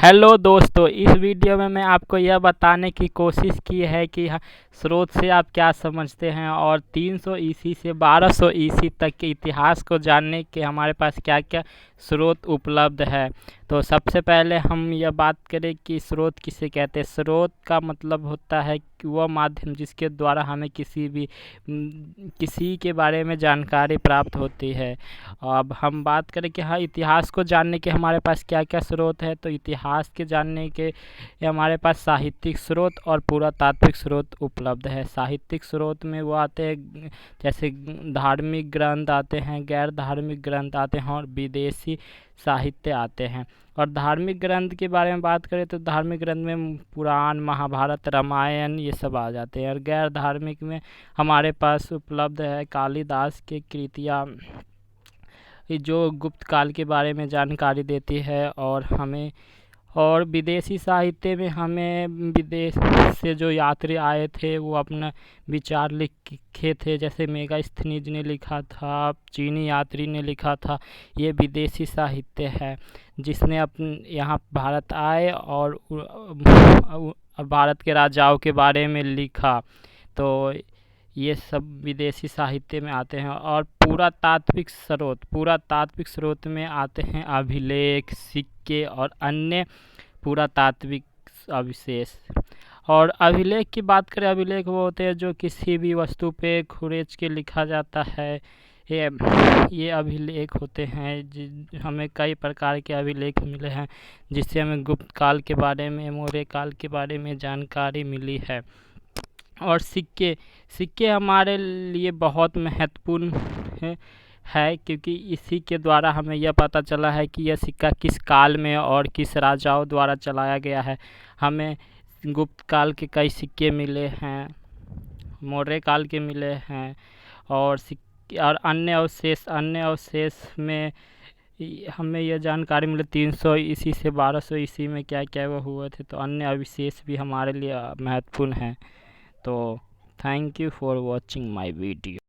Hello दोस्तों, इस video में मैं आपको यह बताने की कोशिश की है कि स्रोत से आप क्या समझते हैं और 300 ईसी से 1200 ईसी तक के इतिहास को जानने के हमारे पास क्या क्या स्रोत उपलब्ध है। तो सबसे पहले हम यह बात करें कि स्रोत किसे कहते हैं। स्रोत का मतलब होता है कि वह माध्यम जिसके द्वारा हमें किसी के बारे में जानकारी प्राप्त होती है। अब हम बात करें कि इतिहास को जानने के हमारे पास क्या क्या स्रोत है। तो इतिहास के जानने के हमारे पास साहित्यिक स्रोत और पुरातात्विक स्रोत उपलब्ध है। साहित्यिक स्रोत में वो आते हैं जैसे धार्मिक ग्रंथ आते हैं, गैर धार्मिक ग्रंथ आते हैं और विदेशी साहित्य आते हैं। और धार्मिक ग्रंथ के बारे में बात करें तो धार्मिक ग्रंथ में पुराण, महाभारत, रामायण ये सब आ जाते हैं। और गैर धार्मिक में हमारे पास उपलब्ध है कालिदास की कृतियाँ, जो गुप्त काल के बारे में जानकारी देती है। और विदेशी साहित्य में हमें विदेश से जो यात्री आए थे वो अपना विचार लिखे थे, जैसे मेगास्थनीज ने लिखा था, चीनी यात्री ने लिखा था। ये विदेशी साहित्य है जिसने यहाँ भारत आए और भारत के राजाओं के बारे में लिखा। तो ये सब विदेशी साहित्य में आते हैं। और पुरातात्विक स्रोत में आते हैं अभिलेख, सिक्के और अन्य पुरातात्विक अवशेष। और अभिलेख की बात करें, अभिलेख वो होते हैं जो किसी भी वस्तु पे खुरेच के लिखा जाता है। ये अभिलेख होते हैं। हमें कई प्रकार के अभिलेख मिले हैं जिससे हमें गुप्त काल के बारे में, मौर्य काल के बारे में जानकारी मिली है। और सिक्के हमारे लिए बहुत महत्वपूर्ण है क्योंकि इसी के द्वारा हमें यह पता चला है कि यह सिक्का किस काल में और किस राजाओं द्वारा चलाया गया है। हमें गुप्त काल के कई सिक्के मिले हैं, मौर्य काल के मिले हैं और अन्य अवशेष में हमें यह जानकारी मिली 300 ईसी से 1200 ईसी में क्या क्या वो हुए थे। तो अन्य अवशेष भी हमारे लिए महत्वपूर्ण हैं। तो thank you for watching my video.